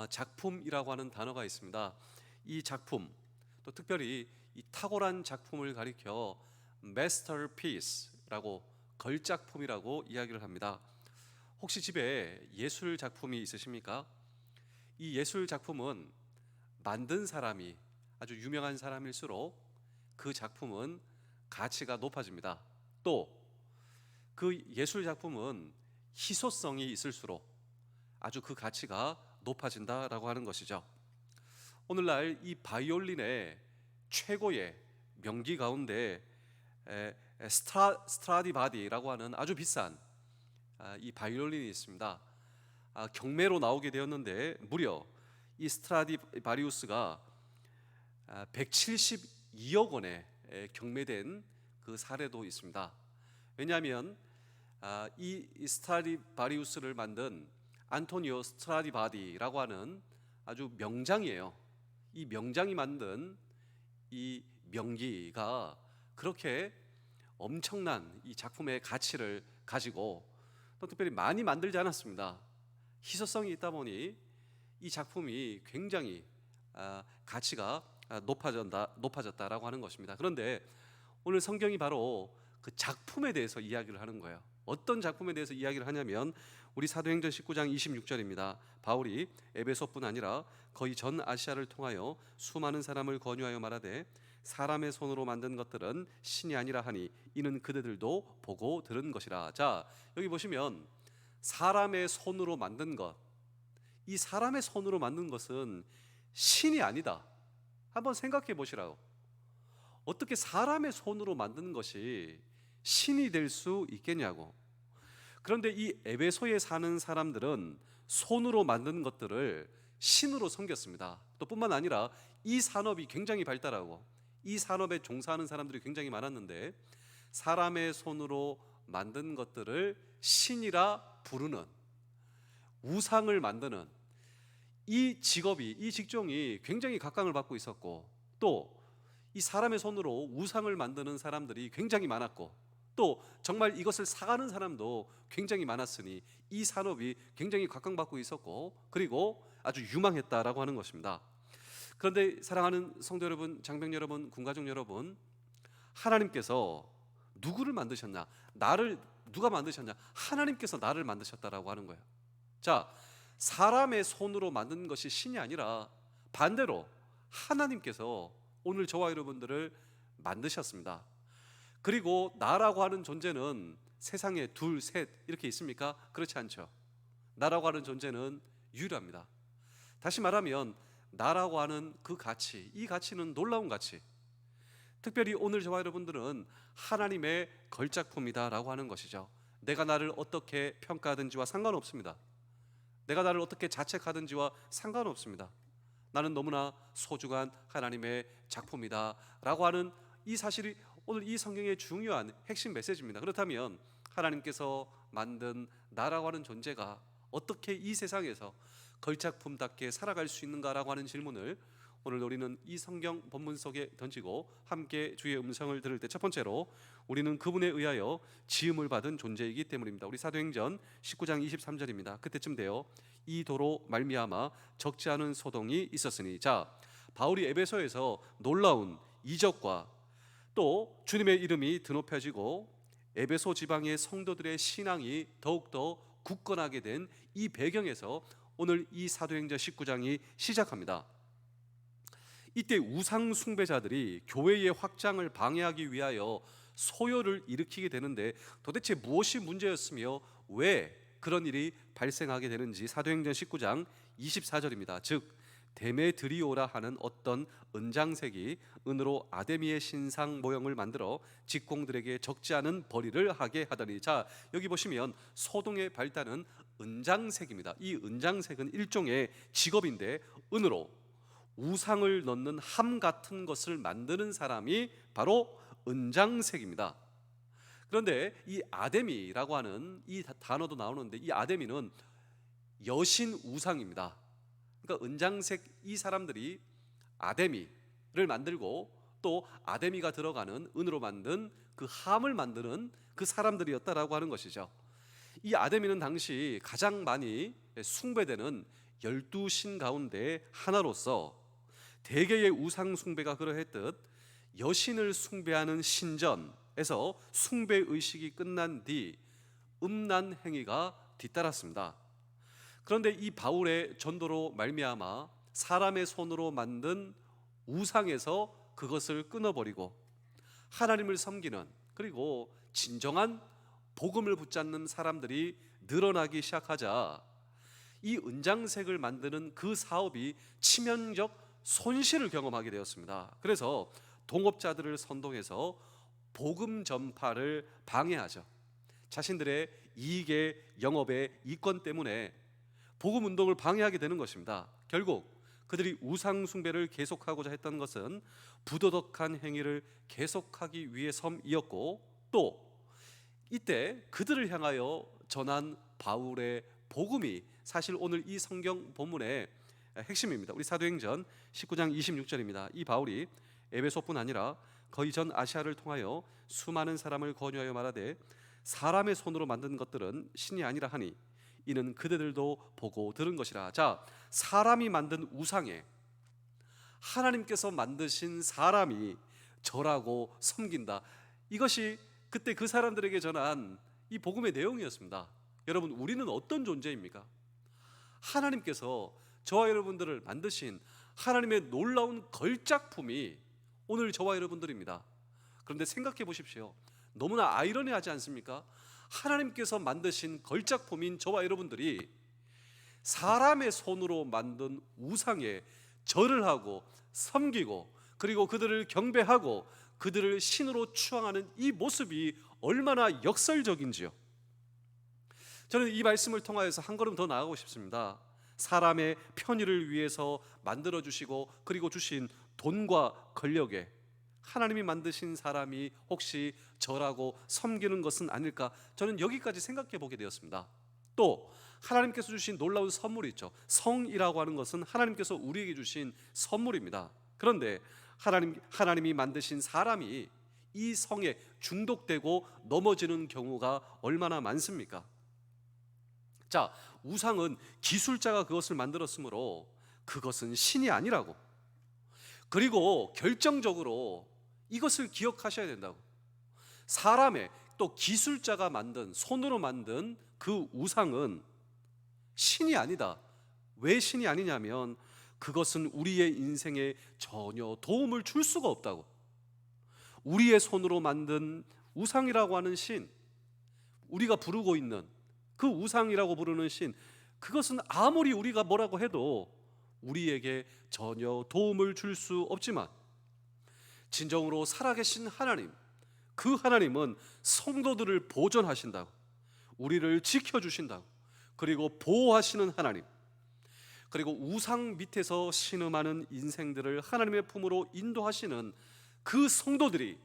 작품이라고 하는 단어가 있습니다. 이 작품, 또 특별히 이 탁월한 작품을 가리켜 masterpiece라고, 걸작품이라고 이야기를 합니다. 혹시 집에 예술 작품이 있으십니까? 이 예술 작품은 만든 사람이 아주 유명한 사람일수록 그 작품은 가치가 높아집니다. 또 그 예술 작품은 희소성이 있을수록 아주 그 가치가 높아진다라고 하는 것이죠. 오늘날 이 바이올린의 최고의 명기 가운데 스트라디바리라고 하는 아주 비싼 이 바이올린이 있습니다. 경매로 나오게 되었는데 무려 이 스트라디바리우스가 172억 원에 경매된 그 사례도 있습니다. 왜냐하면 이 스트라디바리우스를 만든 안토니오 스트라디바리라고 하는 아주 명장이에요. 이 명장이 만든 이 명기가 그렇게 엄청난 이 작품의 가치를 가지고 또 특별히 많이 만들지 않았습니다. 희소성이 있다 보니 이 작품이 굉장히 가치가 높아졌다라고 하는 것입니다. 그런데 오늘 성경이 바로 그 작품에 대해서 이야기를 하는 거예요. 어떤 작품에 대해서 이야기를 하냐면 우리 사도행전 19장 26절입니다. 바울이 에베소뿐 아니라 거의 전 아시아를 통하여 수많은 사람을 권유하여 말하되 사람의 손으로 만든 것들은 신이 아니라 하니 이는 그대들도 보고 들은 것이라. 자, 여기 보시면 사람의 손으로 만든 것, 이 사람의 손으로 만든 것은 신이 아니다. 한번 생각해 보시라고. 어떻게 사람의 손으로 만든 것이 신이 될 수 있겠냐고. 그런데 이 에베소에 사는 사람들은 손으로 만든 것들을 신으로 섬겼습니다. 또 뿐만 아니라 이 산업이 굉장히 발달하고 이 산업에 종사하는 사람들이 굉장히 많았는데 사람의 손으로 만든 것들을 신이라 부르는, 우상을 만드는 이 직업이, 이 직종이 굉장히 각광을 받고 있었고, 또 이 사람의 손으로 우상을 만드는 사람들이 굉장히 많았고, 또 정말 이것을 사가는 사람도 굉장히 많았으니 이 산업이 굉장히 각광받고 있었고, 그리고 아주 유망했다라고 하는 것입니다. 그런데 사랑하는 성도 여러분, 장병 여러분, 군가족 여러분, 하나님께서 누구를 만드셨냐? 나를 누가 만드셨냐? 하나님께서 나를 만드셨다라고 하는 거예요. 자, 사람의 손으로 만든 것이 신이 아니라 반대로 하나님께서 오늘 저와 여러분들을 만드셨습니다. 그리고 나라고 하는 존재는 세상에 둘, 셋 이렇게 있습니까? 그렇지 않죠. 나라고 하는 존재는 유일합니다. 다시 말하면 나라고 하는 그 가치, 이 가치는 놀라운 가치. 특별히 오늘 저와 여러분들은 하나님의 걸작품이다라고 하는 것이죠. 내가 나를 어떻게 평가하든지와 상관없습니다. 내가 나를 어떻게 자책하든지와 상관없습니다. 나는 너무나 소중한 하나님의 작품이다 라고 하는 이 사실이 오늘 이 성경의 중요한 핵심 메시지입니다. 그렇다면 하나님께서 만든 나라고 하는 존재가 어떻게 이 세상에서 걸작품답게 살아갈 수 있는가라고 하는 질문을 오늘 우리는 이 성경 본문 속에 던지고 함께 주의 음성을 들을 때 첫 번째로 우리는 그분에 의하여 지음을 받은 존재이기 때문입니다. 우리 사도행전 19장 23절입니다. 그때쯤 되어 이 도로 말미암아 적지 않은 소동이 있었으니. 자, 바울이 에베소에서 놀라운 이적과 또 주님의 이름이 드높여지고 에베소 지방의 성도들의 신앙이 더욱더 굳건하게 된 이 배경에서 오늘 이 사도행전 19장이 시작합니다. 이때 우상 숭배자들이 교회의 확장을 방해하기 위하여 소요를 일으키게 되는데 도대체 무엇이 문제였으며 왜 그런 일이 발생하게 되는지 사도행전 19장 24절입니다. 즉 데메드리오라 하는 어떤 은장색이 은으로 아데미의 신상 모형을 만들어 직공들에게 적지 않은 벌이를 하게 하더니. 자, 여기 보시면 소동의 발단은 은장색입니다. 이 은장색은 일종의 직업인데 은으로 우상을 넣는 함 같은 것을 만드는 사람이 바로 은장색입니다. 그런데 이 아데미라고 하는 이 단어도 나오는데 이 아데미는 여신 우상입니다. 그러니까 은장색 이 사람들이 아데미를 만들고 또 아데미가 들어가는 은으로 만든 그 함을 만드는 그 사람들이었다라고 하는 것이죠. 이 아데미는 당시 가장 많이 숭배되는 12신 가운데 하나로서 대개의 우상 숭배가 그러했듯 여신을 숭배하는 신전에서 숭배 의식이 끝난 뒤 음란 행위가 뒤따랐습니다. 그런데 이 바울의 전도로 말미암아 사람의 손으로 만든 우상에서 그것을 끊어버리고 하나님을 섬기는, 그리고 진정한 복음을 붙잡는 사람들이 늘어나기 시작하자 이 은장색을 만드는 그 사업이 치명적 손실을 경험하게 되었습니다. 그래서 동업자들을 선동해서 복음 전파를 방해하죠. 자신들의 이익의 영업의 이권 때문에 복음 운동을 방해하게 되는 것입니다. 결국 그들이 우상 숭배를 계속하고자 했던 것은 부도덕한 행위를 계속하기 위해서이었고, 또 이때 그들을 향하여 전한 바울의 복음이 사실 오늘 이 성경 본문의 핵심입니다. 우리 사도행전 19장 26절입니다. 이 바울이 에베소뿐 아니라 거의 전 아시아를 통하여 수많은 사람을 권유하여 말하되 사람의 손으로 만든 것들은 신이 아니라 하니 이는 그대들도 보고 들은 것이라. 자, 사람이 만든 우상에 하나님께서 만드신 사람이 절하고 섬긴다. 이것이 그때 그 사람들에게 전한 이 복음의 내용이었습니다. 여러분, 우리는 어떤 존재입니까? 하나님께서 저와 여러분들을 만드신 하나님의 놀라운 걸작품이 오늘 저와 여러분들입니다. 그런데 생각해 보십시오. 너무나 아이러니하지 않습니까? 하나님께서 만드신 걸작품인 저와 여러분들이 사람의 손으로 만든 우상에 절을 하고 섬기고, 그리고 그들을 경배하고 그들을 신으로 추앙하는 이 모습이 얼마나 역설적인지요. 저는 이 말씀을 통하여서 한 걸음 더 나아가고 싶습니다. 사람의 편의를 위해서 만들어주시고 그리고 주신 돈과 권력에 하나님이 만드신 사람이 혹시 절하고 섬기는 것은 아닐까, 저는 여기까지 생각해 보게 되었습니다. 또 하나님께서 주신 놀라운 선물이 있죠. 성이라고 하는 것은 하나님께서 우리에게 주신 선물입니다. 그런데 하나님이 만드신 사람이 이 성에 중독되고 넘어지는 경우가 얼마나 많습니까? 자, 우상은 기술자가 그것을 만들었으므로 그것은 신이 아니라고, 그리고 결정적으로 이것을 기억하셔야 된다고. 사람의, 또 기술자가 만든, 손으로 만든 그 우상은 신이 아니다. 왜 신이 아니냐면 그것은 우리의 인생에 전혀 도움을 줄 수가 없다고. 우리의 손으로 만든 우상이라고 하는 신, 우리가 부르고 있는 그 우상이라고 부르는 신, 그것은 아무리 우리가 뭐라고 해도 우리에게 전혀 도움을 줄 수 없지만 진정으로 살아계신 하나님, 그 하나님은 성도들을 보존하신다고, 우리를 지켜주신다고, 그리고 보호하시는 하나님, 그리고 우상 밑에서 신음하는 인생들을 하나님의 품으로 인도하시는 그 성도들이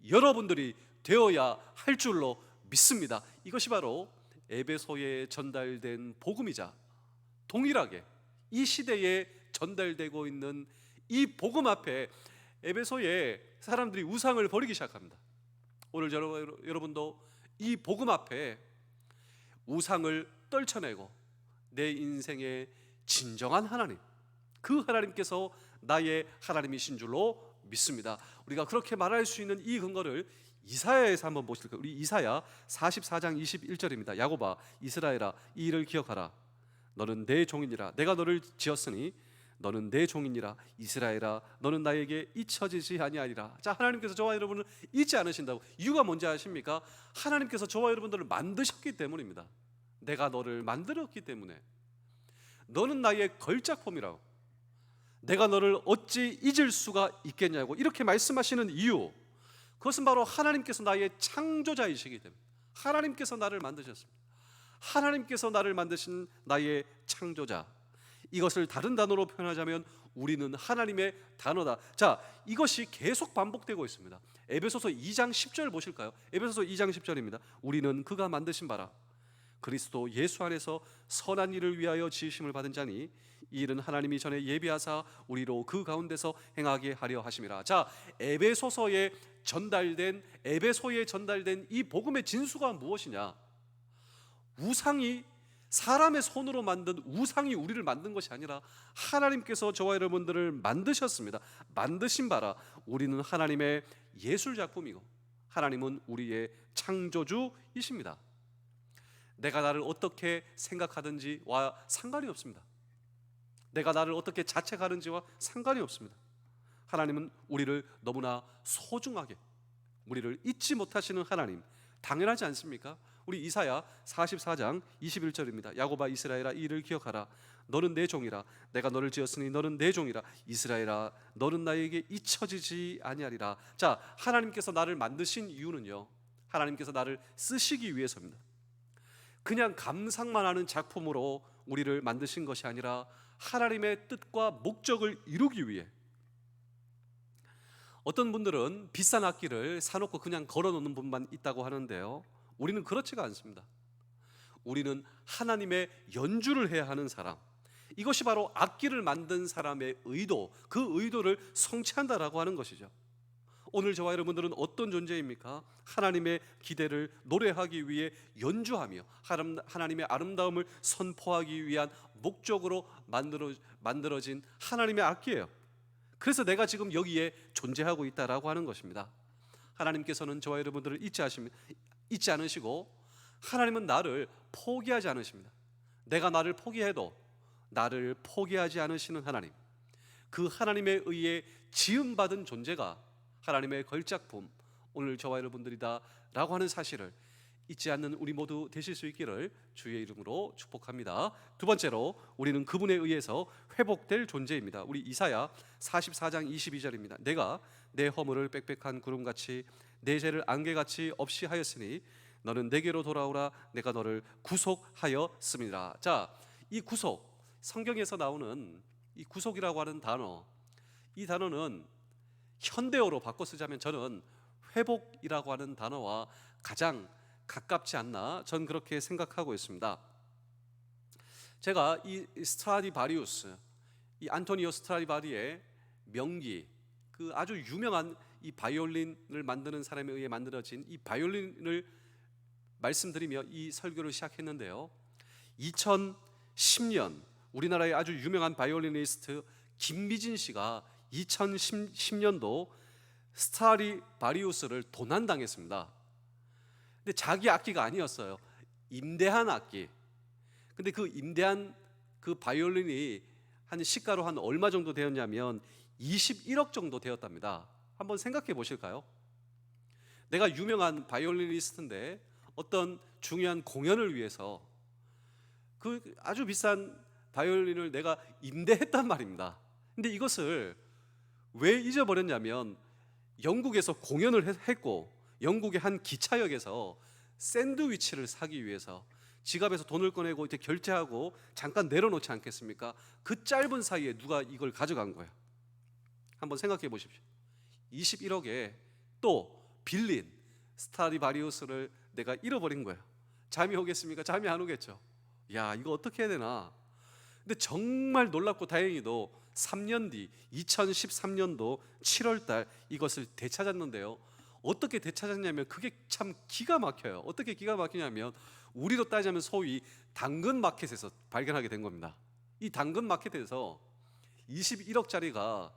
여러분들이 되어야 할 줄로 믿습니다. 이것이 바로 에베소에 전달된 복음이자 동일하게 이 시대에 전달되고 있는 이 복음 앞에 에베소의 사람들이 우상을 버리기 시작합니다. 오늘 여러분도 이 복음 앞에 우상을 떨쳐내고 내 인생의 진정한 하나님, 그 하나님께서 나의 하나님이신 줄로 믿습니다. 우리가 그렇게 말할 수 있는 이 근거를 이사야에서 한번 보실까요? 우리 이사야 44장 21절입니다. 야곱아, 이스라엘아, 이 일을 기억하라. 너는 내 종이니라. 내가 너를 지었으니 너는 내 종이니라. 이스라엘아, 너는 나에게 잊혀지지 아니하리라. 자, 하나님께서 저와 여러분을 잊지 않으신다고. 이유가 뭔지 아십니까? 하나님께서 저와 여러분들을 만드셨기 때문입니다. 내가 너를 만들었기 때문에. 너는 나의 걸작품이라고. 내가 너를 어찌 잊을 수가 있겠냐고 이렇게 말씀하시는 이유, 그것은 바로 하나님께서 나의 창조자이시기 때문에. 하나님께서 나를 만드셨습니다. 하나님께서 나를 만드신 나의 창조자, 이것을 다른 단어로 표현하자면 우리는 하나님의 단어다. 자, 이것이 계속 반복되고 있습니다. 에베소서 2장 10절 보실까요? 에베소서 2장 10절입니다. 우리는 그가 만드신 바라 그리스도 예수 안에서 선한 일을 위하여 지으심을 받은 자니 이 일은 하나님이 전에 예비하사 우리로 그 가운데서 행하게 하려 하심이라. 자, 에베소에 전달된 이 복음의 진수가 무엇이냐? 우상이 사람의 손으로 만든 우상이 우리를 만든 것이 아니라 하나님께서 저와 여러분들을 만드셨습니다. 만드신 바라 우리는 하나님의 예술 작품이고 하나님은 우리의 창조주이십니다. 내가 나를 어떻게 생각하든지와 상관이 없습니다. 내가 나를 어떻게 자책하는지와 상관이 없습니다. 하나님은 우리를 너무나 소중하게, 우리를 잊지 못하시는 하나님, 당연하지 않습니까? 우리 이사야 44장 21절입니다. 야곱아 이스라엘아 이 일을 기억하라. 너는 내 종이라. 내가 너를 지었으니 너는 내 종이라. 이스라엘아 너는 나에게 잊혀지지 아니하리라. 자, 하나님께서 나를 만드신 이유는요, 하나님께서 나를 쓰시기 위해서입니다. 그냥 감상만 하는 작품으로 우리를 만드신 것이 아니라 하나님의 뜻과 목적을 이루기 위해. 어떤 분들은 비싼 악기를 사놓고 그냥 걸어놓는 분만 있다고 하는데요, 우리는 그렇지가 않습니다. 우리는 하나님의 연주를 해야 하는 사람, 이것이 바로 악기를 만든 사람의 의도, 그 의도를 성취한다라고 하는 것이죠. 오늘 저와 여러분들은 어떤 존재입니까? 하나님의 기대를 노래하기 위해 연주하며 하나님의 아름다움을 선포하기 위한 목적으로 만들어진 하나님의 악기예요. 그래서 내가 지금 여기에 존재하고 있다라고 하는 것입니다. 하나님께서는 저와 여러분들을 잊지 않으시고 하나님은 나를 포기하지 않으십니다. 내가 나를 포기해도 나를 포기하지 않으시는 하나님, 그 하나님에 의해 지음받은 존재가 하나님의 걸작품, 오늘 저와 여러분들이다 라고 하는 사실을 잊지 않는 우리 모두 되실 수 있기를 주의 이름으로 축복합니다. 두 번째로, 우리는 그분에 의해서 회복될 존재입니다. 우리 이사야 44장 22절입니다. 내가 내 허물을 빽빽한 구름같이 내 죄를 안개같이 없이 하였으니 너는 내게로 돌아오라. 내가 너를 구속하였음이라. 자, 이 구속, 성경에서 나오는 이 구속이라고 하는 단어, 이 단어는 현대어로 바꿔 쓰자면 저는 회복이라고 하는 단어와 가장 가깝지 않나, 전 그렇게 생각하고 있습니다. 제가 이 스트라디바리우스, 이 안토니오 스트라디바리의 명기, 그 아주 유명한 이 바이올린을 만드는 사람에 의해 만들어진 이 바이올린을 말씀드리며 이 설교를 시작했는데요, 2010년 우리나라의 아주 유명한 바이올리니스트 김미진 씨가 2010년도 스트라디바리우스를 도난당했습니다. 근데 자기 악기가 아니었어요. 임대한 악기. 근데 그 임대한 그 바이올린이 한 시가로 한 얼마 정도 되었냐면 21억 정도 되었답니다. 한번 생각해 보실까요? 내가 유명한 바이올리니스트인데 어떤 중요한 공연을 위해서 그 아주 비싼 바이올린을 내가 임대했단 말입니다. 근데 이것을 왜 잊어버렸냐면, 영국에서 공연을 했고 영국의 한 기차역에서 샌드위치를 사기 위해서 지갑에서 돈을 꺼내고 이렇게 결제하고 잠깐 내려놓지 않겠습니까? 그 짧은 사이에 누가 이걸 가져간 거예요. 한번 생각해 보십시오. 21억에 또 빌린 스트라디바리우스를 내가 잃어버린 거예요. 잠이 오겠습니까? 잠이 안 오겠죠. 야, 이거 어떻게 해야 되나? 근데 정말 놀랍고 다행히도 3년 뒤 2013년도 7월 달 이것을 되찾았는데요, 어떻게 되찾았냐면 그게 참 기가 막혀요. 어떻게 기가 막히냐면, 우리로 따지자면 소위 당근 마켓에서 발견하게 된 겁니다. 이 당근 마켓에서 21억짜리가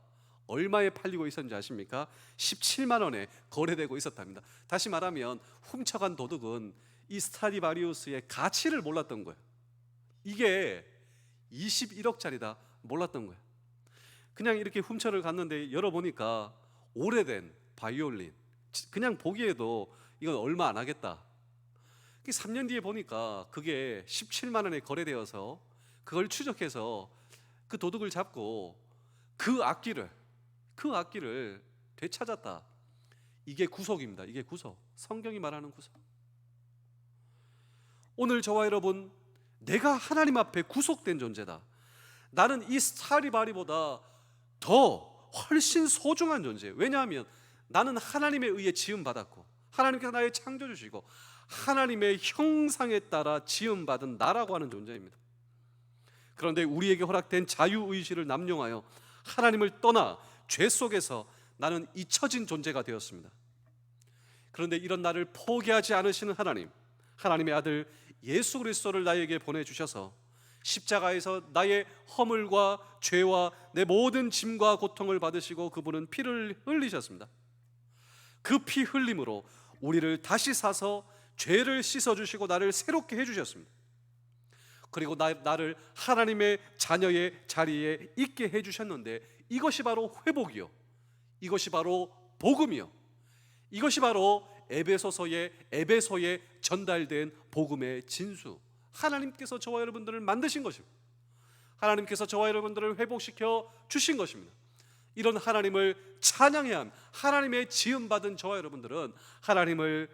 얼마에 팔리고 있었는지 아십니까? 17만 원에 거래되고 있었답니다. 다시 말하면 훔쳐간 도둑은 이 스트라디바리우스의 가치를 몰랐던 거예요. 이게 21억짜리다 몰랐던 거예요. 그냥 이렇게 훔쳐를 갔는데 열어보니까 오래된 바이올린, 그냥 보기에도 이건 얼마 안 하겠다. 3년 뒤에 보니까 그게 17만 원에 거래되어서 그걸 추적해서 그 도둑을 잡고 그 악기를 되찾았다. 이게 구속입니다. 이게 구속. 성경이 말하는 구속. 오늘 저와 여러분, 내가 하나님 앞에 구속된 존재다. 나는 이 스트라디바리보다 더 훨씬 소중한 존재. 왜냐하면 나는 하나님에 의해 지음받았고 하나님께서 나의 창조주시고 하나님의 형상에 따라 지음받은 나라고 하는 존재입니다. 그런데 우리에게 허락된 자유의지를 남용하여 하나님을 떠나 죄 속에서 나는 잊혀진 존재가 되었습니다. 그런데 이런 나를 포기하지 않으시는 하나님, 하나님의 아들 예수 그리스도를 나에게 보내주셔서 십자가에서 나의 허물과 죄와 내 모든 짐과 고통을 받으시고 그분은 피를 흘리셨습니다. 그 피 흘림으로 우리를 다시 사서 죄를 씻어주시고 나를 새롭게 해주셨습니다. 그리고 나를 하나님의 자녀의 자리에 있게 해주셨는데, 이것이 바로 회복이요, 이것이 바로 복음이요, 이것이 바로 에베소에 전달된 복음의 진수. 하나님께서 저와 여러분들을 만드신 것입니다. 하나님께서 저와 여러분들을 회복시켜 주신 것입니다. 이런 하나님을 찬양해야 합니다. 하나님의 지음받은 저와 여러분들은 하나님을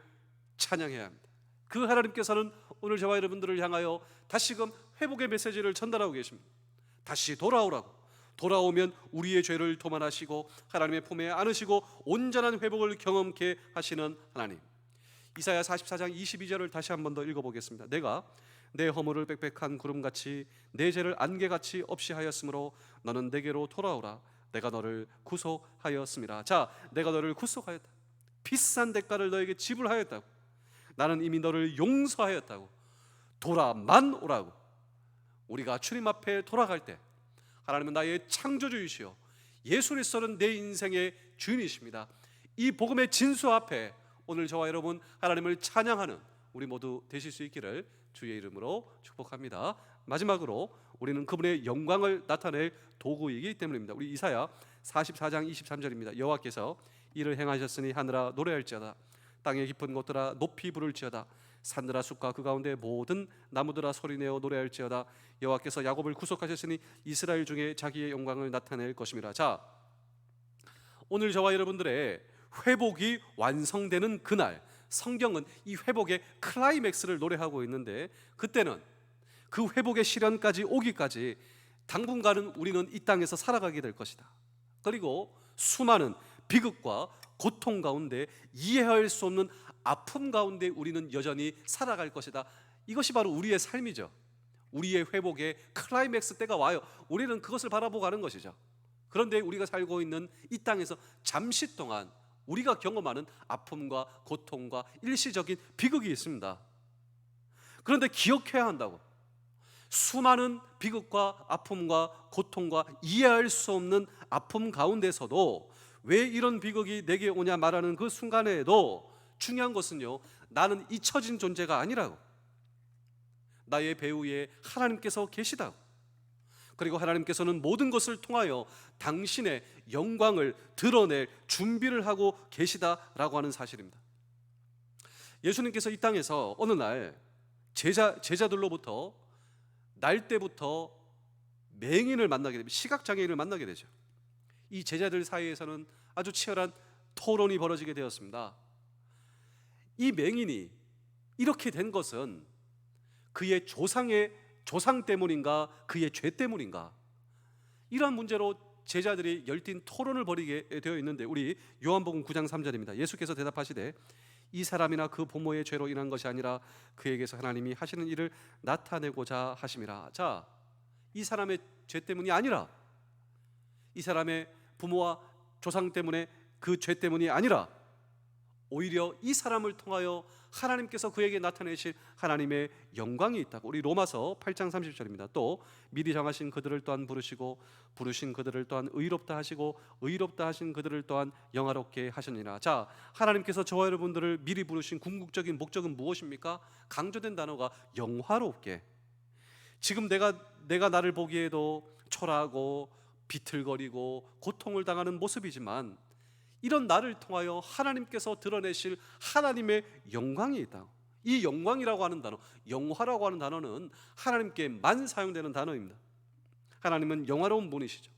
찬양해야 합니다. 그 하나님께서는 오늘 저와 여러분들을 향하여 다시금 회복의 메시지를 전달하고 계십니다. 다시 돌아오라고, 돌아오면 우리의 죄를 도만하시고 하나님의 품에 안으시고 온전한 회복을 경험케 하시는 하나님. 이사야 44장 22절을 다시 한 번 더 읽어보겠습니다. 내가 내 허물을 빽빽한 구름같이 내 죄를 안개같이 없이 하였으므로 너는 내게로 돌아오라. 내가 너를 구속하였음이라. 자, 내가 너를 구속하였다. 비싼 대가를 너에게 지불하였다고. 나는 이미 너를 용서하였다고. 돌아만 오라고. 우리가 주님 앞에 돌아갈 때 하나님은 나의 창조주이시오, 예수 그리스도는 내 인생의 주인이십니다. 이 복음의 진수 앞에 오늘 저와 여러분 하나님을 찬양하는 우리 모두 되실 수 있기를 주의 이름으로 축복합니다. 마지막으로 우리는 그분의 영광을 나타낼 도구이기 때문입니다. 우리 이사야 44장 23절입니다. 여호와께서 이를 행하셨으니 하늘아 노래할지어다. 땅의 깊은 곳들아 높이 부를지어다. 산들아 숲과 그 가운데 모든 나무들아 소리내어 노래할지어다. 여호와께서 야곱을 구속하셨으니 이스라엘 중에 자기의 영광을 나타낼 것임이라. 자, 오늘 저와 여러분들의 회복이 완성되는 그날, 성경은 이 회복의 클라이맥스를 노래하고 있는데, 그때는 그 회복의 시련까지 오기까지 당분간은 우리는 이 땅에서 살아가게 될 것이다. 그리고 수많은 비극과 고통 가운데 이해할 수 없는 아픔 가운데 우리는 여전히 살아갈 것이다. 이것이 바로 우리의 삶이죠. 우리의 회복의 클라이맥스 때가 와요. 우리는 그것을 바라보고 가는 것이죠. 그런데 우리가 살고 있는 이 땅에서 잠시 동안 우리가 경험하는 아픔과 고통과 일시적인 비극이 있습니다. 그런데 기억해야 한다고. 수많은 비극과 아픔과 고통과 이해할 수 없는 아픔 가운데서도 왜 이런 비극이 내게 오냐 말하는 그 순간에도 중요한 것은요, 나는 잊혀진 존재가 아니라고. 나의 배후에 하나님께서 계시다고. 그리고 하나님께서는 모든 것을 통하여 당신의 영광을 드러낼 준비를 하고 계시다라고 하는 사실입니다. 예수님께서 이 땅에서 어느 날 제자들로부터 날 때부터 맹인을 만나게 됩니다. 시각장애인을 만나게 되죠. 이 제자들 사이에서는 아주 치열한 토론이 벌어지게 되었습니다. 이 맹인이 이렇게 된 것은 그의 조상 때문인가, 그의 죄 때문인가? 이러한 문제로 제자들이 열띤 토론을 벌이게 되어 있는데, 우리 요한복음 9장 3절입니다. 예수께서 대답하시되 이 사람이나 그 부모의 죄로 인한 것이 아니라 그에게서 하나님이 하시는 일을 나타내고자 하심이라. 자, 이 사람의 죄 때문이 아니라, 이 사람의 부모와 조상 때문에 그 죄 때문이 아니라 오히려 이 사람을 통하여 하나님께서 그에게 나타내실 하나님의 영광이 있다고. 우리 로마서 8장 30절입니다. 또 미리 정하신 그들을 또한 부르시고 부르신 그들을 또한 의롭다 하시고 의롭다 하신 그들을 또한 영화롭게 하셨느니라. 자, 하나님께서 저와 여러분들을 미리 부르신 궁극적인 목적은 무엇입니까? 강조된 단어가 영화롭게. 지금 내가 나를 보기에도 초라하고 비틀거리고 고통을 당하는 모습이지만, 이런 나를 통하여 하나님께서 드러내실 하나님의 영광이 있다. 이 영광이라고 하는 단어, 영화라고 하는 단어는 하나님께만 사용되는 단어입니다. 하나님은 영화로운 분이시죠.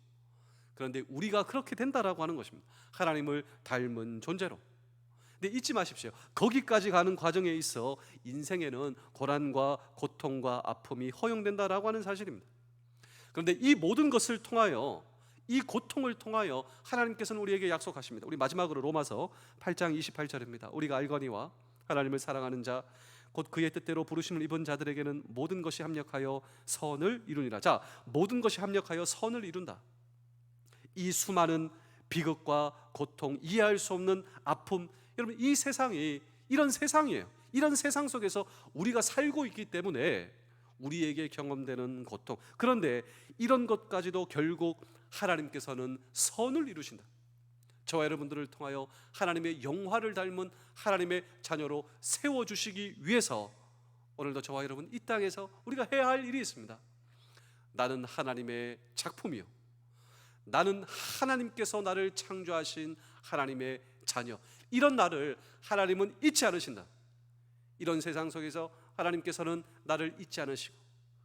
그런데 우리가 그렇게 된다라고 하는 것입니다. 하나님을 닮은 존재로. 근데 잊지 마십시오. 거기까지 가는 과정에 있어 인생에는 고난과 고통과 아픔이 허용된다라고 하는 사실입니다. 그런데 이 모든 것을 통하여, 이 고통을 통하여 하나님께서는 우리에게 약속하십니다. 우리 마지막으로 로마서 8장 28절입니다. 우리가 알거니와 하나님을 사랑하는 자 곧 그의 뜻대로 부르심을 입은 자들에게는 모든 것이 합력하여 선을 이루니라. 자, 모든 것이 합력하여 선을 이룬다. 이 수많은 비극과 고통, 이해할 수 없는 아픔, 여러분 이 세상이 이런 세상이에요. 이런 세상 속에서 우리가 살고 있기 때문에 우리에게 경험되는 고통, 그런데 이런 것까지도 결국 하나님께서는 선을 이루신다. 저와 여러분들을 통하여 하나님의 영화를 닮은 하나님의 자녀로 세워주시기 위해서 오늘도 저와 여러분 이 땅에서 우리가 해야 할 일이 있습니다. 나는 하나님의 작품이요, 나는 하나님께서 나를 창조하신 하나님의 자녀, 이런 나를 하나님은 잊지 않으신다. 이런 세상 속에서 하나님께서는 나를 잊지 않으시고,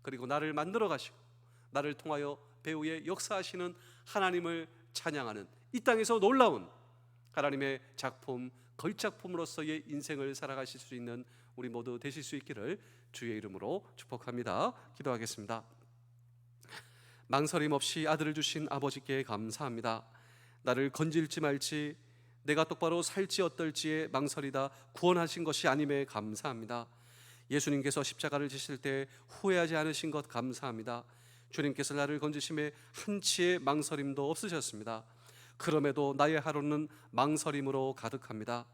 그리고 나를 만들어 가시고 나를 통하여 배후에 역사하시는 하나님을 찬양하는 이 땅에서 놀라운 하나님의 작품, 걸작품으로서의 인생을 살아가실 수 있는 우리 모두 되실 수 있기를 주의 이름으로 축복합니다. 기도하겠습니다. 망설임 없이 아들을 주신 아버지께 감사합니다. 나를 건질지 말지, 내가 똑바로 살지 어떨지에 망설이다 구원하신 것이 아님에 감사합니다. 예수님께서 십자가를 지실 때 후회하지 않으신 것 감사합니다. 주님께서 나를 건지심에 한치의 망설임도 없으셨습니다. 그럼에도 나의 하루는 망설임으로 가득합니다.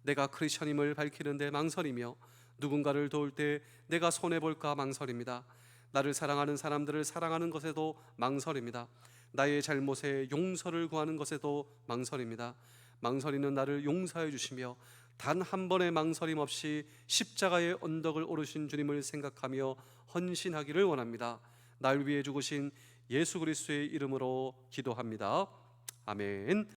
내가 크리스천임을 밝히는데 망설이며, 누군가를 도울 때 내가 손해볼까 망설입니다. 나를 사랑하는 사람들을 사랑하는 것에도 망설입니다. 나의 잘못에 용서를 구하는 것에도 망설입니다. 망설이는 나를 용서해 주시며 단 한 번의 망설임 없이 십자가의 언덕을 오르신 주님을 생각하며 헌신하기를 원합니다. 날 위해 죽으신 예수 그리스도의 이름으로 기도합니다. 아멘.